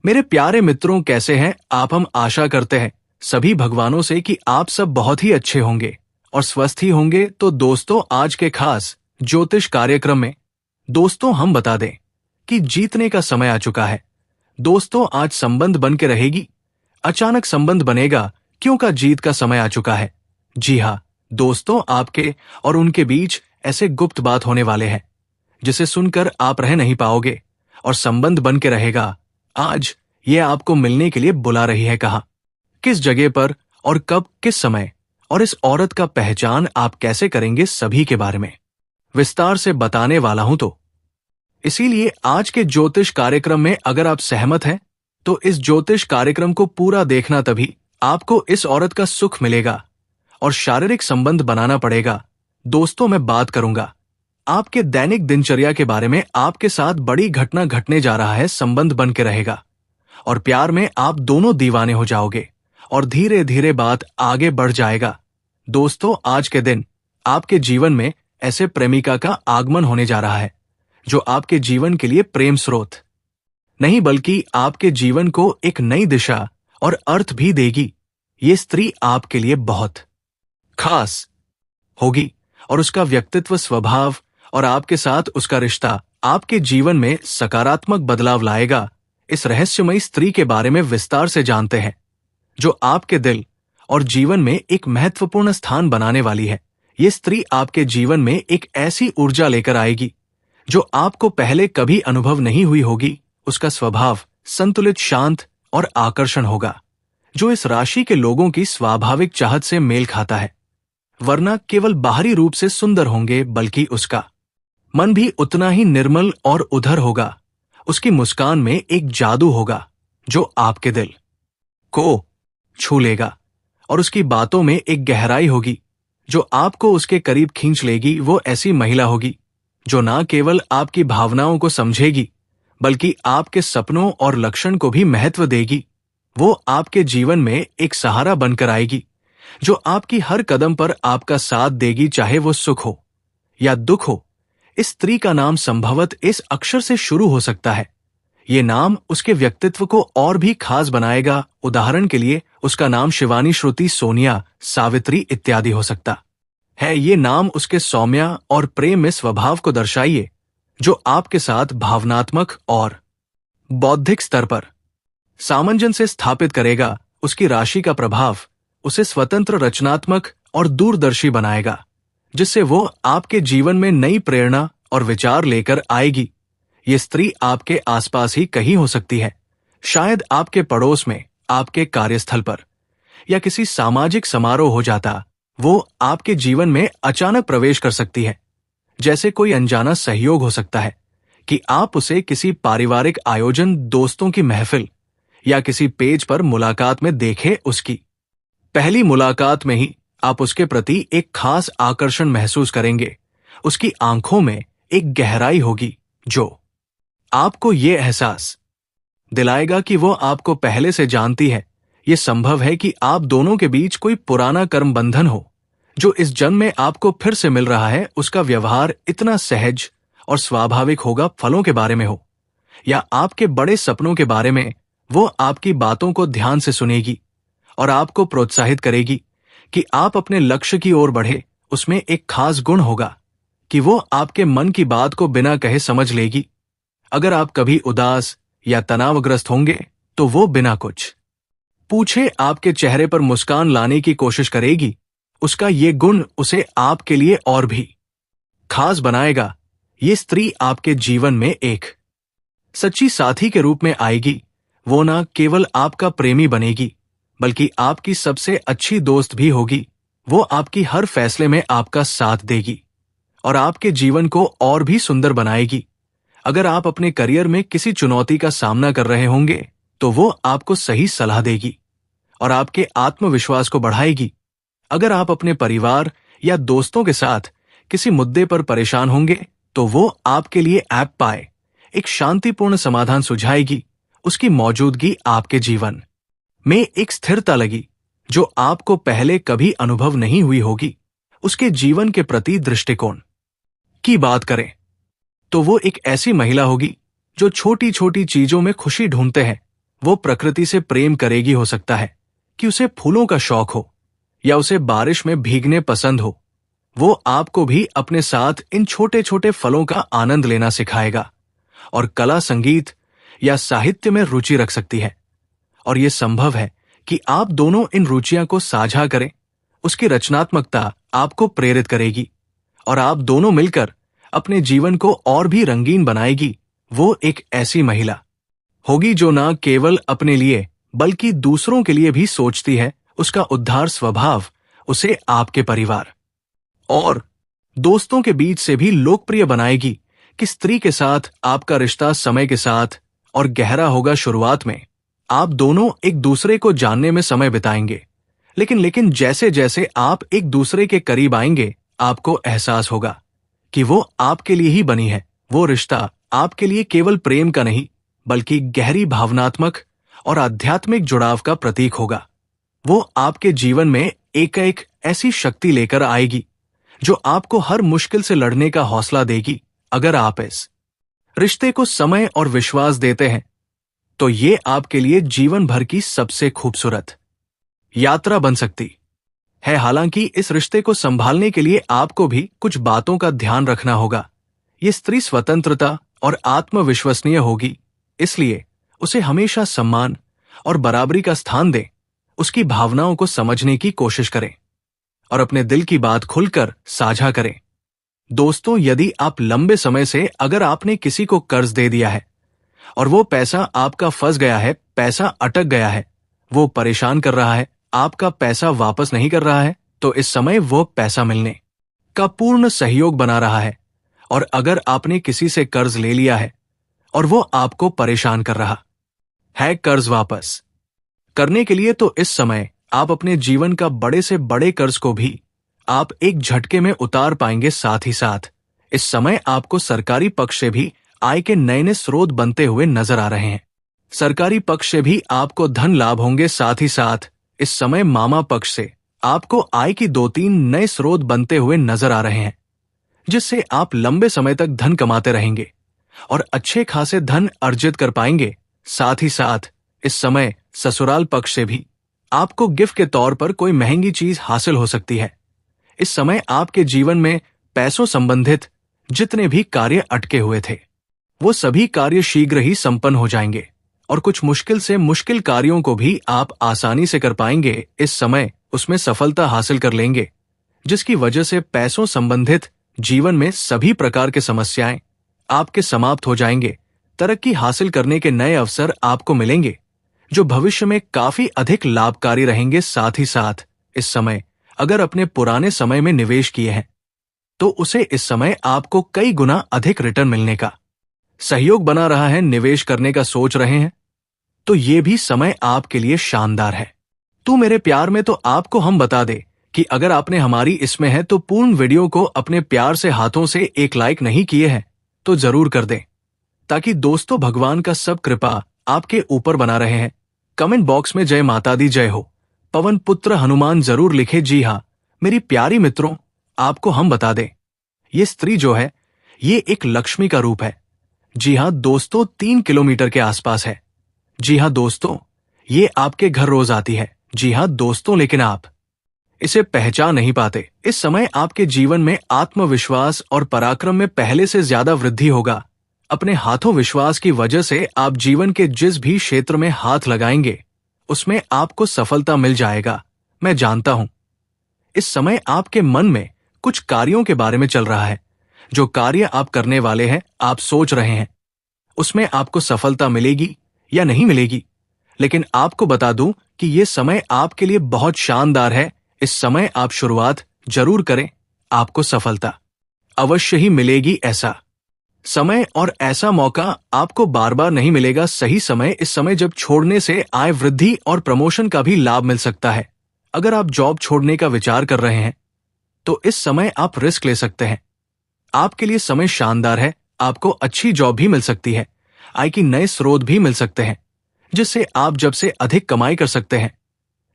मेरे प्यारे मित्रों, कैसे हैं आप। हम आशा करते हैं सभी भगवानों से कि आप सब बहुत ही अच्छे होंगे और स्वस्थ ही होंगे। तो दोस्तों, आज के खास ज्योतिष कार्यक्रम में दोस्तों हम बता दें कि जीतने का समय आ चुका है। दोस्तों, आज संबंध बन के रहेगी, अचानक संबंध बनेगा, क्यों का जीत का समय आ चुका है। जी हाँ दोस्तों, आपके और उनके बीच ऐसे गुप्त बात होने वाले हैं जिसे सुनकर आप रह नहीं पाओगे और संबंध बन के रहेगा। आज ये आपको मिलने के लिए बुला रही है। कहाँ, किस जगह पर और कब, किस समय, और इस औरत का पहचान आप कैसे करेंगे, सभी के बारे में विस्तार से बताने वाला हूं। तो इसीलिए आज के ज्योतिष कार्यक्रम में अगर आप सहमत हैं तो इस ज्योतिष कार्यक्रम को पूरा देखना, तभी आपको इस औरत का सुख मिलेगा और शारीरिक संबंध बनाना पड़ेगा। दोस्तों, मैं बात करूंगा आपके दैनिक दिनचर्या के बारे में। आपके साथ बड़ी घटना घटने जा रहा है, संबंध बन के रहेगा और प्यार में आप दोनों दीवाने हो जाओगे और धीरे धीरे बात आगे बढ़ जाएगा। दोस्तों, आज के दिन आपके जीवन में ऐसे प्रेमिका का आगमन होने जा रहा है जो आपके जीवन के लिए प्रेम स्रोत नहीं बल्कि आपके जीवन को एक नई दिशा और अर्थ भी देगी। ये स्त्री आपके लिए बहुत खास होगी और उसका व्यक्तित्व, स्वभाव और आपके साथ उसका रिश्ता आपके जीवन में सकारात्मक बदलाव लाएगा। इस रहस्यमयी स्त्री के बारे में विस्तार से जानते हैं जो आपके दिल और जीवन में एक महत्वपूर्ण स्थान बनाने वाली है। ये स्त्री आपके जीवन में एक ऐसी ऊर्जा लेकर आएगी जो आपको पहले कभी अनुभव नहीं हुई होगी। उसका स्वभाव संतुलित, शांत और आकर्षण होगा जो इस राशि के लोगों की स्वाभाविक चाहत से मेल खाता है। वरना केवल बाहरी रूप से सुंदर होंगे, बल्कि उसका मन भी उतना ही निर्मल और उदार होगा। उसकी मुस्कान में एक जादू होगा जो आपके दिल को छू लेगा और उसकी बातों में एक गहराई होगी जो आपको उसके करीब खींच लेगी। वो ऐसी महिला होगी जो ना केवल आपकी भावनाओं को समझेगी बल्कि आपके सपनों और लक्ष्य को भी महत्व देगी। वो आपके जीवन में एक सहारा बनकर आएगी जो आपकी हर कदम पर आपका साथ देगी, चाहे वो सुख हो या दुख हो। इस स्त्री का नाम संभवत इस अक्षर से शुरू हो सकता है। ये नाम उसके व्यक्तित्व को और भी खास बनाएगा। उदाहरण के लिए उसका नाम शिवानी, श्रुति, सोनिया, सावित्री इत्यादि हो सकता है। ये नाम उसके सौम्य और प्रेम में स्वभाव को दर्शाइए जो आपके साथ भावनात्मक और बौद्धिक स्तर पर सामंजस्य स्थापित करेगा। उसकी राशि का प्रभाव उसे स्वतंत्र, रचनात्मक और दूरदर्शी बनाएगा जिससे वो आपके जीवन में नई प्रेरणा और विचार लेकर आएगी। ये स्त्री आपके आसपास ही कहीं हो सकती है, शायद आपके पड़ोस में, आपके कार्यस्थल पर या किसी सामाजिक समारोह हो जाता। वो आपके जीवन में अचानक प्रवेश कर सकती है, जैसे कोई अनजाना सहयोग हो सकता है कि आप उसे किसी पारिवारिक आयोजन, दोस्तों की महफिल या किसी पेज पर मुलाकात में देखें। उसकी पहली मुलाकात में ही आप उसके प्रति एक खास आकर्षण महसूस करेंगे। उसकी आंखों में एक गहराई होगी जो आपको ये एहसास दिलाएगा कि वो आपको पहले से जानती है। ये संभव है कि आप दोनों के बीच कोई पुराना कर्म बंधन हो जो इस जन्म में आपको फिर से मिल रहा है। उसका व्यवहार इतना सहज और स्वाभाविक होगा, फलों के बारे में हो या आपके बड़े सपनों के बारे में। वो आपकी बातों को ध्यान से सुनेगी और आपको प्रोत्साहित करेगी कि आप अपने लक्ष्य की ओर बढ़े। उसमें एक खास गुण होगा कि वो आपके मन की बात को बिना कहे समझ लेगी। अगर आप कभी उदास या तनावग्रस्त होंगे तो वो बिना कुछ पूछे आपके चेहरे पर मुस्कान लाने की कोशिश करेगी। उसका ये गुण उसे आपके लिए और भी खास बनाएगा। ये स्त्री आपके जीवन में एक सच्ची साथी के रूप में आएगी। वो ना केवल आपका प्रेमी बनेगी बल्कि आपकी सबसे अच्छी दोस्त भी होगी। वो आपकी हर फैसले में आपका साथ देगी और आपके जीवन को और भी सुंदर बनाएगी। अगर आप अपने करियर में किसी चुनौती का सामना कर रहे होंगे तो वो आपको सही सलाह देगी और आपके आत्मविश्वास को बढ़ाएगी। अगर आप अपने परिवार या दोस्तों के साथ किसी मुद्दे पर परेशान होंगे तो वो आपके लिए ऐप पाए एक शांतिपूर्ण समाधान सुझाएगी। उसकी मौजूदगी आपके जीवन में एक स्थिरता लगी जो आपको पहले कभी अनुभव नहीं हुई होगी। उसके जीवन के प्रति दृष्टिकोण की बात करें तो वो एक ऐसी महिला होगी जो छोटी छोटी चीजों में खुशी ढूंढते हैं वो प्रकृति से प्रेम करेगी, हो सकता है कि उसे फूलों का शौक हो या उसे बारिश में भीगने पसंद हो। वो आपको भी अपने साथ इन छोटे छोटे फलों का आनंद लेना सिखाएगा और कला, संगीत या साहित्य में रुचि रख सकती है। और ये संभव है कि आप दोनों इन रुचियां को साझा करें। उसकी रचनात्मकता आपको प्रेरित करेगी और आप दोनों मिलकर अपने जीवन को और भी रंगीन बनाएगी। वो एक ऐसी महिला होगी जो न केवल अपने लिए बल्कि दूसरों के लिए भी सोचती है। उसका उदार स्वभाव उसे आपके परिवार और दोस्तों के बीच से भी लोकप्रिय बनाएगी कि स्त्री के साथ आपका रिश्ता समय के साथ और गहरा होगा। शुरुआत में आप दोनों एक दूसरे को जानने में समय बिताएंगे, लेकिन जैसे जैसे आप एक दूसरे के करीब आएंगे, आपको एहसास होगा कि वो आपके लिए ही बनी है। वो रिश्ता आपके लिए केवल प्रेम का नहीं, बल्कि गहरी भावनात्मक और आध्यात्मिक जुड़ाव का प्रतीक होगा। वो आपके जीवन में एक ऐसी शक्ति लेकर आएगी जो आपको हर मुश्किल से लड़ने का हौसला देगी। अगर आप इस रिश्ते को समय और विश्वास देते हैं, तो ये आपके लिए जीवन भर की सबसे खूबसूरत यात्रा बन सकती है। हालांकि इस रिश्ते को संभालने के लिए आपको भी कुछ बातों का ध्यान रखना होगा। ये स्त्री स्वतंत्रता और आत्मविश्वसनीय होगी, इसलिए उसे हमेशा सम्मान और बराबरी का स्थान दें। उसकी भावनाओं को समझने की कोशिश करें और अपने दिल की बात खुलकर साझा करें। दोस्तों, यदि आप लंबे समय से अगर आपने किसी को कर्ज दे दिया है और वो पैसा आपका फंस गया है, पैसा अटक गया है, वो परेशान कर रहा है, आपका पैसा वापस नहीं कर रहा है, तो इस समय वो पैसा मिलने का पूर्ण सहयोग बना रहा है। और अगर आपने किसी से कर्ज ले लिया है और वो आपको परेशान कर रहा है कर्ज वापस करने के लिए, तो इस समय आप अपने जीवन का बड़े से बड़े कर्ज को भी आप एक झटके में उतार पाएंगे। साथ ही साथ इस समय आपको सरकारी पक्ष से भी आय के नए स्रोत बनते हुए नजर आ रहे हैं। सरकारी पक्ष से भी आपको धन लाभ होंगे। साथ ही साथ इस समय मामा पक्ष से आपको आय की 2-3 नए स्रोत बनते हुए नजर आ रहे हैं, जिससे आप लंबे समय तक धन कमाते रहेंगे और अच्छे खासे धन अर्जित कर पाएंगे। साथ ही साथ इस समय ससुराल पक्ष से भी आपको गिफ्ट के तौर पर कोई महंगी चीज हासिल हो सकती है। इस समय आपके जीवन में पैसों संबंधित जितने भी कार्य अटके हुए थे, वो सभी कार्य शीघ्र ही संपन्न हो जाएंगे और कुछ मुश्किल से मुश्किल कार्यों को भी आप आसानी से कर पाएंगे। इस समय उसमें सफलता हासिल कर लेंगे, जिसकी वजह से पैसों संबंधित जीवन में सभी प्रकार के समस्याएं आपके समाप्त हो जाएंगे। तरक्की हासिल करने के नए अवसर आपको मिलेंगे, जो भविष्य में काफी अधिक लाभकारी रहेंगे। साथ ही साथ इस समय अगर अपने पुराने समय में निवेश किए हैं, तो उसे इस समय आपको कई गुना अधिक रिटर्न मिलने का सहयोग बना रहा है। निवेश करने का सोच रहे हैं, तो ये भी समय आपके लिए शानदार है। तू मेरे प्यार में, तो आपको हम बता दे कि अगर आपने हमारी इसमें है तो पूर्ण वीडियो को अपने प्यार से हाथों से एक लाइक नहीं किए हैं तो जरूर कर दें, ताकि दोस्तों भगवान का सब कृपा आपके ऊपर बना रहे हैं। कमेंट बॉक्स में जय माता दी जय हो पवन पुत्र हनुमान जरूर लिखे। जी हाँ मेरी प्यारी मित्रों, आपको हम बता दें, ये स्त्री जो है ये एक लक्ष्मी का रूप है। जी हाँ दोस्तों, 3 किलोमीटर के आसपास है। जी हाँ दोस्तों, ये आपके घर रोज आती है। जी हाँ दोस्तों, लेकिन आप इसे पहचान नहीं पाते। इस समय आपके जीवन में आत्मविश्वास और पराक्रम में पहले से ज्यादा वृद्धि होगा। अपने हाथों विश्वास की वजह से आप जीवन के जिस भी क्षेत्र में हाथ लगाएंगे, उसमें आपको सफलता मिल जाएगा। मैं जानता हूं इस समय आपके मन में कुछ कार्यों के बारे में चल रहा है। जो कार्य आप करने वाले हैं, आप सोच रहे हैं उसमें आपको सफलता मिलेगी या नहीं मिलेगी, लेकिन आपको बता दूं कि यह समय आपके लिए बहुत शानदार है। इस समय आप शुरुआत जरूर करें, आपको सफलता अवश्य ही मिलेगी। ऐसा समय और ऐसा मौका आपको बार बार नहीं मिलेगा। सही समय इस समय जब छोड़ने से आय वृद्धि और प्रमोशन का भी लाभ मिल सकता है। अगर आप जॉब छोड़ने का विचार कर रहे हैं, तो इस समय आप रिस्क ले सकते हैं। आपके लिए समय शानदार है। आपको अच्छी जॉब भी मिल सकती है, आय की नए स्रोत भी मिल सकते हैं, जिससे आप जब से अधिक कमाई कर सकते हैं।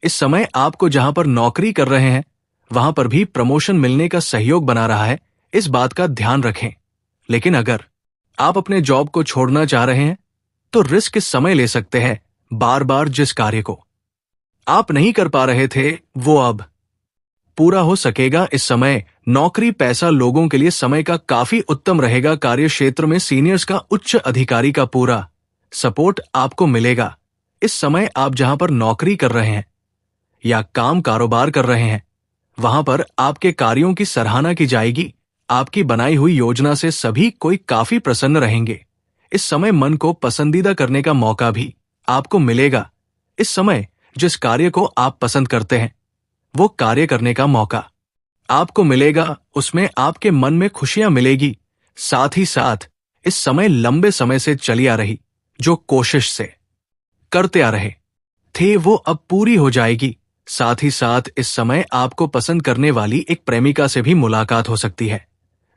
इस समय आपको जहां पर नौकरी कर रहे हैं, वहां पर भी प्रमोशन मिलने का सहयोग बना रहा है। इस बात का ध्यान रखें। लेकिन अगर आप अपने जॉब को छोड़ना चाह रहे हैं, तो रिस्क इस समय ले सकते हैं। बार बार जिस कार्य को आप नहीं कर पा रहे थे वो अब पूरा हो सकेगा। इस समय नौकरी पैसा लोगों के लिए समय का काफी उत्तम रहेगा। कार्य क्षेत्र में सीनियर्स का उच्च अधिकारी का पूरा सपोर्ट आपको मिलेगा। इस समय आप जहां पर नौकरी कर रहे हैं या काम कारोबार कर रहे हैं वहां पर आपके कार्यों की सराहना की जाएगी। आपकी बनाई हुई योजना से सभी कोई काफी प्रसन्न रहेंगे। इस समय मन को पसंदीदा करने का मौका भी आपको मिलेगा। इस समय जिस कार्य को आप पसंद करते हैं वो कार्य करने का मौका आपको मिलेगा। उसमें आपके मन में खुशियां मिलेगी। साथ ही साथ इस समय लंबे समय से चली आ रही जो कोशिश से करते आ रहे थे वो अब पूरी हो जाएगी। साथ ही साथ इस समय आपको पसंद करने वाली एक प्रेमिका से भी मुलाकात हो सकती है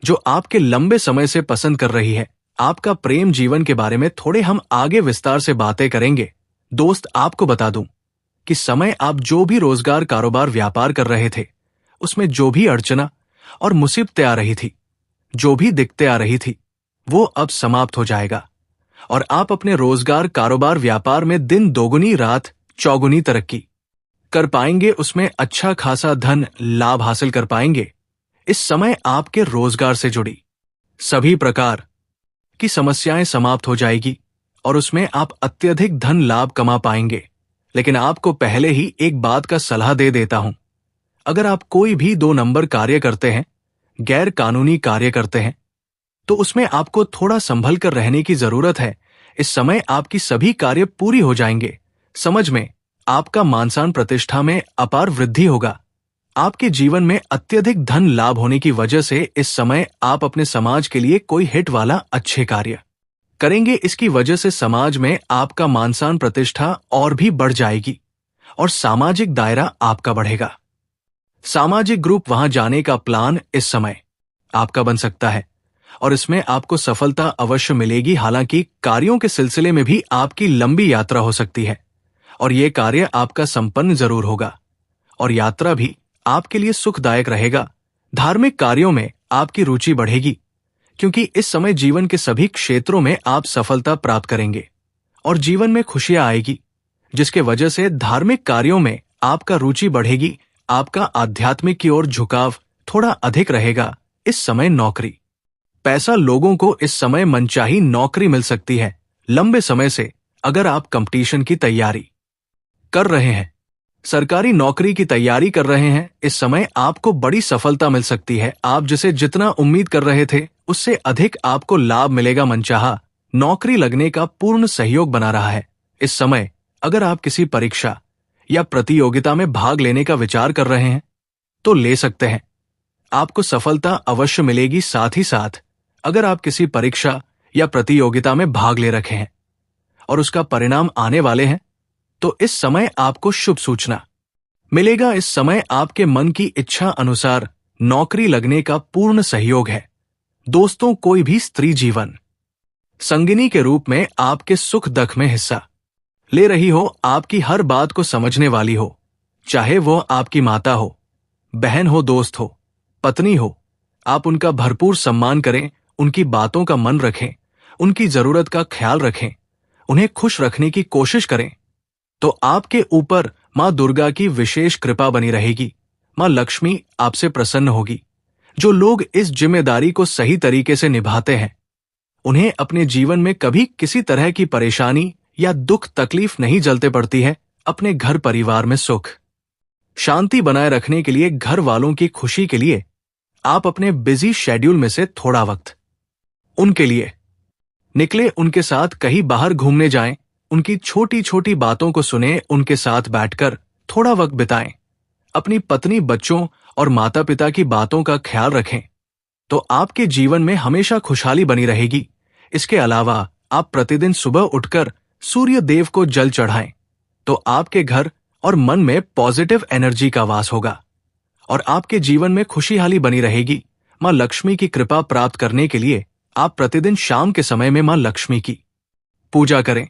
जो आपके लंबे समय से पसंद कर रही है। आपका प्रेम जीवन के बारे में थोड़े हम आगे विस्तार से बातें करेंगे। दोस्त, आपको बता दूं कि समय आप जो भी रोजगार कारोबार व्यापार कर रहे थे उसमें जो भी अड़चना और मुसीबतें आ रही थी, जो भी दिक्कतें आ रही थी, वो अब समाप्त हो जाएगा और आप अपने रोजगार कारोबार व्यापार में दिन दोगुनी रात चौगुनी तरक्की कर पाएंगे। उसमें अच्छा खासा धन लाभ हासिल कर पाएंगे। इस समय आपके रोजगार से जुड़ी सभी प्रकार की समस्याएं समाप्त हो जाएगी और उसमें आप अत्यधिक धन लाभ कमा पाएंगे। लेकिन आपको पहले ही एक बात का सलाह दे देता हूं, अगर आप कोई भी 2 नंबर कार्य करते हैं, गैर कानूनी कार्य करते हैं, तो उसमें आपको थोड़ा संभल कर रहने की जरूरत है। इस समय आपकी सभी कार्य पूरी हो जाएंगे। समझ में आपका मानसान प्रतिष्ठा में अपार वृद्धि होगा। आपके जीवन में अत्यधिक धन लाभ होने की वजह से इस समय आप अपने समाज के लिए कोई हिट वाला अच्छे कार्य करेंगे। इसकी वजह से समाज में आपका मानसान प्रतिष्ठा और भी बढ़ जाएगी और सामाजिक दायरा आपका बढ़ेगा। सामाजिक ग्रुप वहां जाने का प्लान इस समय आपका बन सकता है और इसमें आपको सफलता अवश्य मिलेगी। हालांकि कार्यों के सिलसिले में भी आपकी लंबी यात्रा हो सकती है और यह कार्य आपका संपन्न जरूर होगा और यात्रा भी आपके लिए सुखदायक रहेगा। धार्मिक कार्यों में आपकी रुचि बढ़ेगी क्योंकि इस समय जीवन के सभी क्षेत्रों में आप सफलता प्राप्त करेंगे और जीवन में खुशियां आएगी, जिसके वजह से धार्मिक कार्यों में आपका रुचि बढ़ेगी। आपका आध्यात्मिक की ओर झुकाव थोड़ा अधिक रहेगा। इस समय नौकरी पैसा लोगों को इस समय मनचाही नौकरी मिल सकती है। लंबे समय से अगर आप कंपटीशन की तैयारी कर रहे हैं, सरकारी नौकरी की तैयारी कर रहे हैं, इस समय आपको बड़ी सफलता मिल सकती है। आप जिसे जितना उम्मीद कर रहे थे उससे अधिक आपको लाभ मिलेगा। मनचाहा नौकरी लगने का पूर्ण सहयोग बना रहा है। इस समय अगर आप किसी परीक्षा या प्रतियोगिता में भाग लेने का विचार कर रहे हैं तो ले सकते हैं, आपको सफलता अवश्य मिलेगी। साथ ही साथ अगर आप किसी परीक्षा या प्रतियोगिता में भाग ले रखे हैं और उसका परिणाम आने वाले हैं तो इस समय आपको शुभ सूचना मिलेगा। इस समय आपके मन की इच्छा अनुसार नौकरी लगने का पूर्ण सहयोग है। दोस्तों, कोई भी स्त्री जीवन संगिनी के रूप में आपके सुख दुख में हिस्सा ले रही हो, आपकी हर बात को समझने वाली हो, चाहे वो आपकी माता हो, बहन हो, दोस्त हो, पत्नी हो, आप उनका भरपूर सम्मान करें, उनकी बातों का मन रखें, उनकी जरूरत का ख्याल रखें, उन्हें खुश रखने की कोशिश करें, तो आपके ऊपर मां दुर्गा की विशेष कृपा बनी रहेगी। मां लक्ष्मी आपसे प्रसन्न होगी। जो लोग इस जिम्मेदारी को सही तरीके से निभाते हैं उन्हें अपने जीवन में कभी किसी तरह की परेशानी या दुख तकलीफ नहीं झेलते पड़ती है। अपने घर परिवार में सुख शांति बनाए रखने के लिए, घर वालों की खुशी के लिए आप अपने बिजी शेड्यूल में से थोड़ा वक्त उनके लिए निकले, उनके साथ कहीं बाहर घूमने जाएं, उनकी छोटी छोटी बातों को सुने, उनके साथ बैठकर थोड़ा वक्त बिताएं, अपनी पत्नी, बच्चों और माता पिता की बातों का ख्याल रखें, तो आपके जीवन में हमेशा खुशहाली बनी रहेगी। इसके अलावा आप प्रतिदिन सुबह उठकर सूर्य देव को जल चढ़ाएं, तो आपके घर और मन में पॉजिटिव एनर्जी का वास होगा और आपके जीवन में खुशहाली बनी रहेगी। मां लक्ष्मी की कृपा प्राप्त करने के लिए आप प्रतिदिन शाम के समय में मां लक्ष्मी की पूजा करें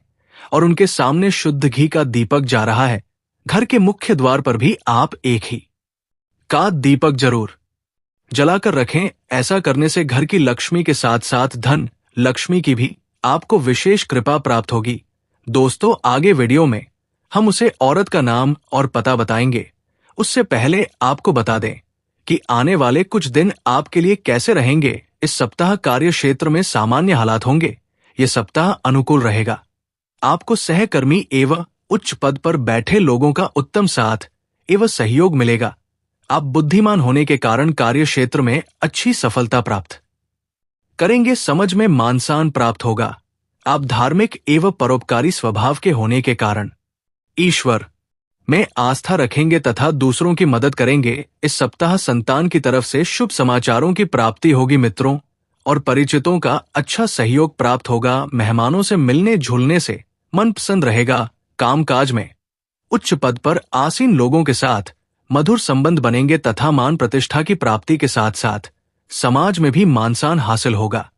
और उनके सामने शुद्ध घी का दीपक जा रहा है, घर के मुख्य द्वार पर भी आप एक ही का दीपक जरूर जलाकर रखें। ऐसा करने से घर की लक्ष्मी के साथ साथ धन लक्ष्मी की भी आपको विशेष कृपा प्राप्त होगी। दोस्तों, आगे वीडियो में हम उसे औरत का नाम और पता बताएंगे। उससे पहले आपको बता दें कि आने वाले कुछ दिन आपके लिए कैसे रहेंगे। इस सप्ताह कार्य क्षेत्र में सामान्य हालात होंगे। ये सप्ताह अनुकूल रहेगा। आपको सहकर्मी एवं उच्च पद पर बैठे लोगों का उत्तम साथ एवं सहयोग मिलेगा। आप बुद्धिमान होने के कारण कार्य क्षेत्र में अच्छी सफलता प्राप्त करेंगे। समझ में मान सम्मान प्राप्त होगा। आप धार्मिक एवं परोपकारी स्वभाव के होने के कारण ईश्वर में आस्था रखेंगे तथा दूसरों की मदद करेंगे। इस सप्ताह संतान की तरफ से शुभ समाचारों की प्राप्ति होगी। मित्रों और परिचितों का अच्छा सहयोग प्राप्त होगा। मेहमानों से मिलने जुलने से मन पसंद रहेगा। कामकाज में उच्च पद पर आसीन लोगों के साथ मधुर संबंध बनेंगे तथा मान प्रतिष्ठा की प्राप्ति के साथ साथ समाज में भी मान सम्मान हासिल होगा।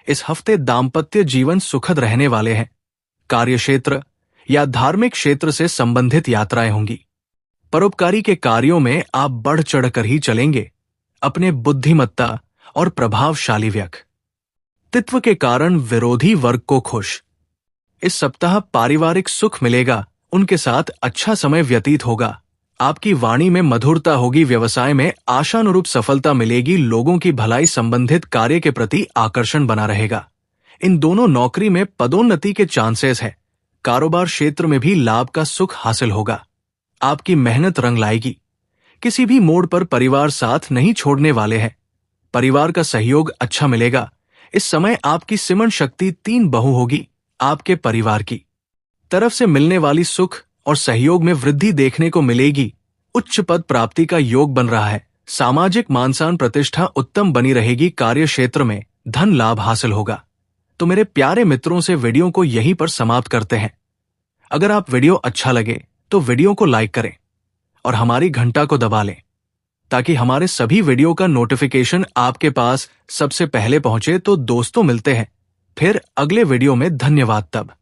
इस हफ्ते दाम्पत्य जीवन सुखद रहने वाले हैं। कार्यक्षेत्र या धार्मिक क्षेत्र से संबंधित यात्राएं होंगी। परोपकारी के कार्यों में आप बढ़ चढ़कर ही चलेंगे। अपने बुद्धिमत्ता और प्रभावशाली व्यक्तित्व के कारण विरोधी वर्ग को खुश। इस सप्ताह पारिवारिक सुख मिलेगा। उनके साथ अच्छा समय व्यतीत होगा। आपकी वाणी में मधुरता होगी। व्यवसाय में आशानुरूप सफलता मिलेगी। लोगों की भलाई संबंधित कार्य के प्रति आकर्षण बना रहेगा। इन दोनों नौकरी में पदोन्नति के चांसेस है। कारोबार क्षेत्र में भी लाभ का सुख हासिल होगा। आपकी मेहनत रंग लाएगी। किसी भी मोड़ पर परिवार साथ नहीं छोड़ने वाले हैं। परिवार का सहयोग अच्छा मिलेगा। इस समय आपकी सिमरण शक्ति 3 बहु होगी। आपके परिवार की तरफ से मिलने वाली सुख और सहयोग में वृद्धि देखने को मिलेगी। उच्च पद प्राप्ति का योग बन रहा है। सामाजिक मान सम्मान प्रतिष्ठा उत्तम बनी रहेगी। कार्य क्षेत्र में धन लाभ हासिल होगा। तो मेरे प्यारे मित्रों से वीडियो को यहीं पर समाप्त करते हैं। अगर आप वीडियो अच्छा लगे तो वीडियो को लाइक करें और हमारी घंटा को दबा लें ताकि हमारे सभी वीडियो का नोटिफिकेशन आपके पास सबसे पहले पहुंचे। तो दोस्तों, मिलते हैं फिर अगले वीडियो में। धन्यवाद। तब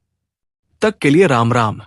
तक के लिए राम राम।